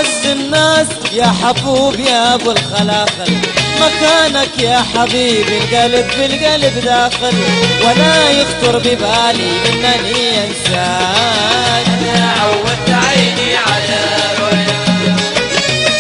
أعز الناس يا حبوب يا أبو الخلاخل، مكانك يا حبيبي القلب بالقلب داخل، ولا يخطر ببالي إنني أنساك. أنا عودت عيني على رؤياك.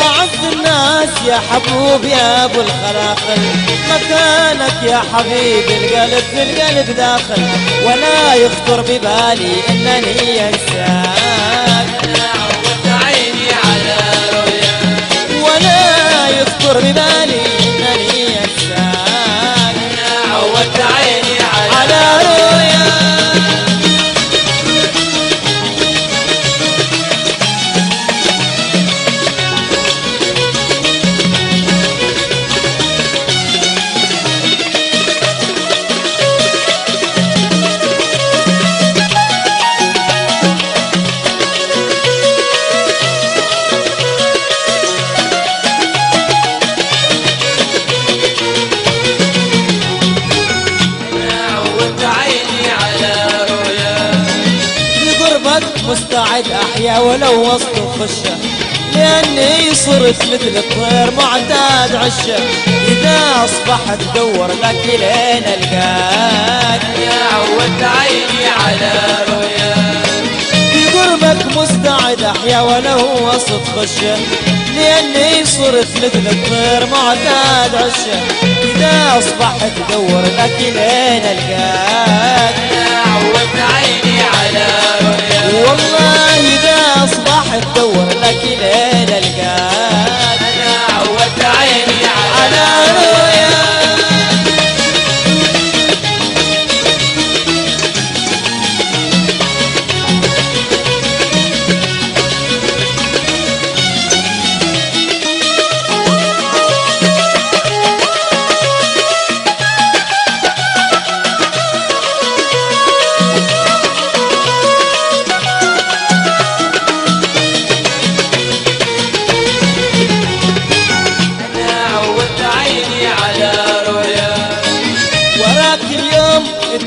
أعز الناس يا حبوب يا أبو الخلاخل، مكانك يا حبيبي القلب بالقلب داخل، ولا يخطر ببالي إنني أنساك. أنا عودت عيني على رؤياك. ولا يخطر ببالي إنني أنساك. أنا عودت عيني على رؤياك. مستعد أحيا ولو وسط خشة، لأني صرت مثل الطير معتاد عشة، إذا أصبحت دور لك لين ألقاك. أنا عودت عيني على رؤياك. في قربك مستعد أحيا ولو وسط خشة، لأني صرت مثل الطير معتاد عشة، إذا أصبحت دور لك لين ألقاك. أنا عودت عيني على رؤياك. والله إذا أصبحت دور لك لين ألقاك. أنا عودت عيني على رؤياك.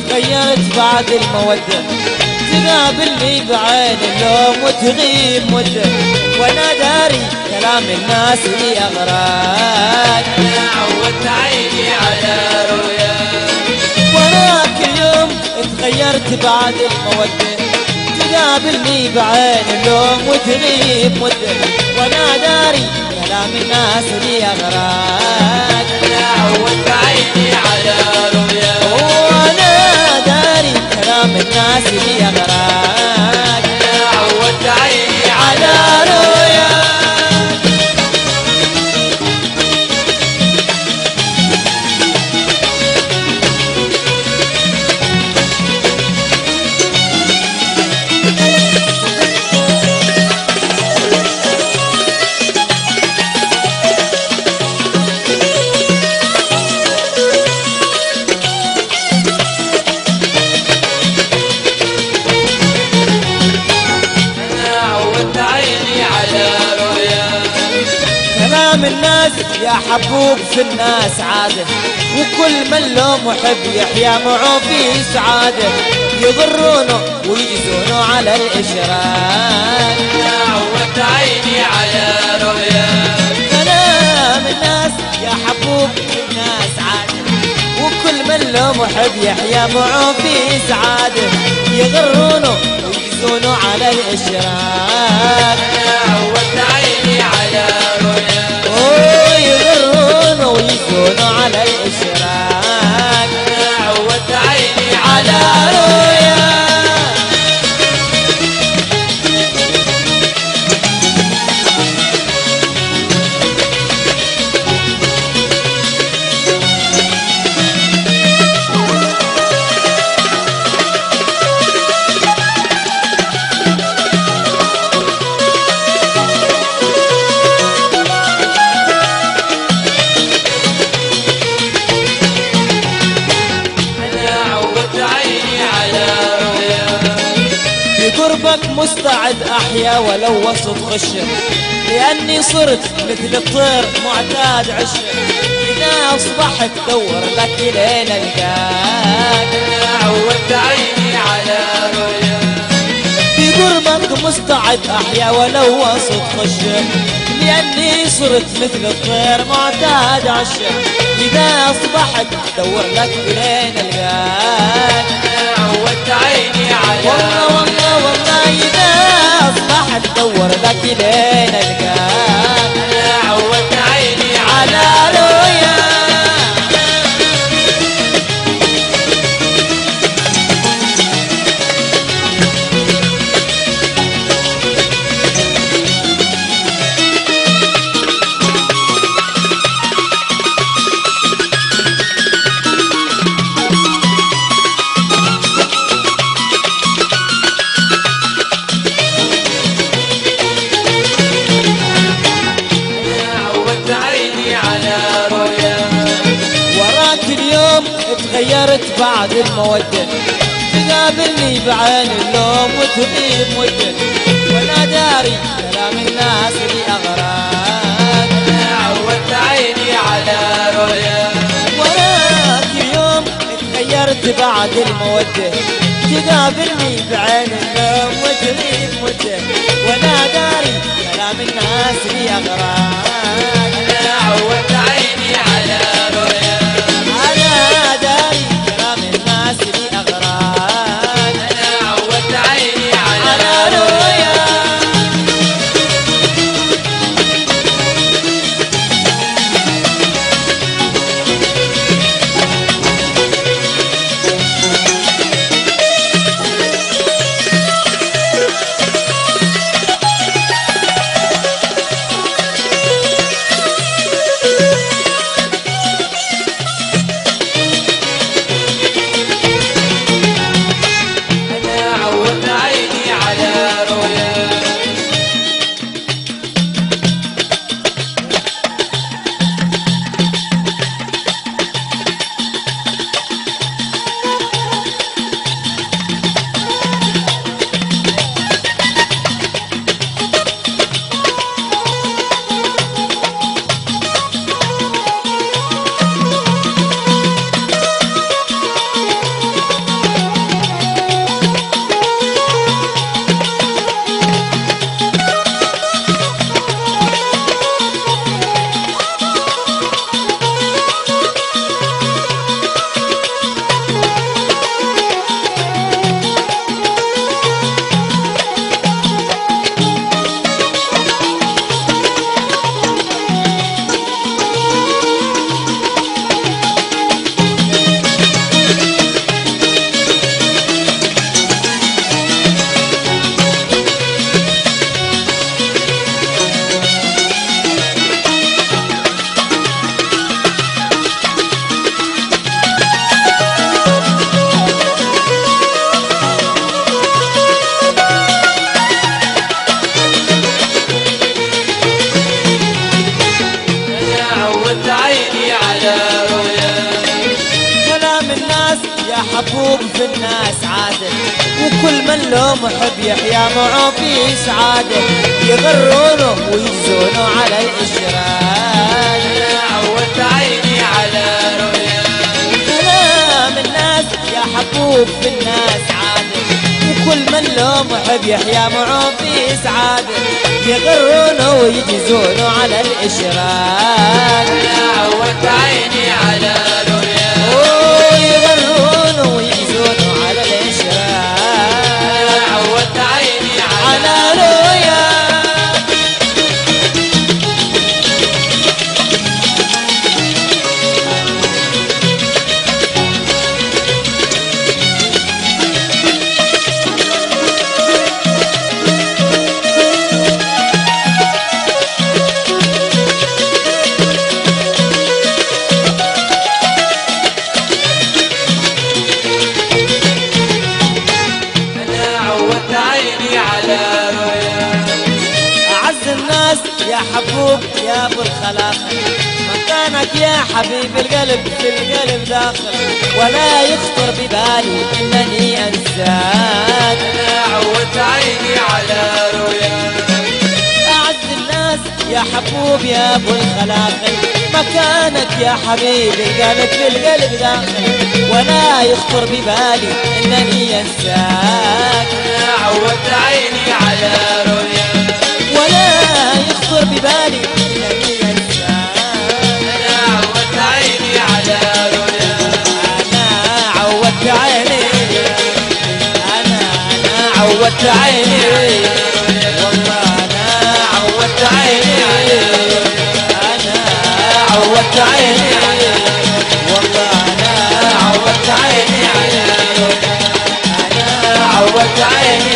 تغيرت بعد المودة، تقابلني بعين اللوم وتغيب مدة، وانا داري كلام الناس لي اغراك. أنا عودت عيني على رؤياك. وراك اليوم تغيرت بعد المودة، تقابلني بعين اللوم وتغيب مدة، وانا داري كلام الناس لي اغراك. أنا عودت عيني على رؤياك. كلام الناس لي أغراك. أنا عودت عيني على رؤياك. كلام الناس يا حبوب في الناس عاده، وكل من له محب يحيا معه في سعاده، يضرونه ويجزونه على الإشراك. أنا عودت عيني على رؤياك. كلام الناس يا حبوب في الناس عاده، وكل من له محب يحيا معه في سعاده، يغرونه ويجزونه على الإشراك. أنا عودت عيني على رؤياك. يغرونه ويجزونه على الإشراك. أنا عودت عيني على رؤياك. قربك مستعد أحيا ولو وسط خشة، لأني صرت مثل الطير معتاد عشة، إذا أصبحت دور لك لين ألقاك. أنا عودت عيني على رؤياك. في قربك مستعد أحيا ولو وسط خشه، لأني صرت مثل الطير معتاد عشه، إذا أصبحت دور لك إلين القاك. عودت عيني على والله والله والله إذا أصبحت دور لك إلين القاك. أنا عودت عيني على رؤيا تغيرت بعد المودة، تقابلني بعين اللوم وتغيب مدة، وانا داري كلام الناس لي اغراك. انا عودت عيني على رؤيا، وراك اليوم تغيرت بعد المودة، تقابلني بعين اللوم وتغيب مدة، وانا داري كلام الناس لي اغراك. انا عودت عيني على رؤيا، أنا داري كلام الناس لي أغراك. أنا عودت عيني على رؤيا محبوب في الناس عادة، وكل من له محب يحيا معه في سعادة، يغرونه ويجزونه على الإشراك. أنا عودت عيني على رؤيا، كلام الناس يا حبوب في الناس عادة، وكل من له محب يحيا معه في سعادة، يغرونه ويجزونه على الإشراك. أنا عودت عيني على رؤيا، يغرونه ويجزونه على الإشراك. أنا عودت عيني على رؤيا يا حبوب يا ابو الخلاخل، مكانك يا حبيب القلب في القلب داخل، ولا يخطر ببالي انني انساك. انا عودت عيني على رؤيا، اعز الناس يا حبوب يا ابو الخلاخل، مكانك يا حبيب القلب في القلب داخل، ولا يخطر ببالي انني انساك. انا عودت عيني على رؤيا ولا يخطر ببالي إنني إنسان. أنا عودت عيني على رؤيا أنا عودت عيني، أنا عودت عيني، والله أنا عودت عيني، أنا عودت عيني، والله أنا عودت عيني، أنا عودت عيني.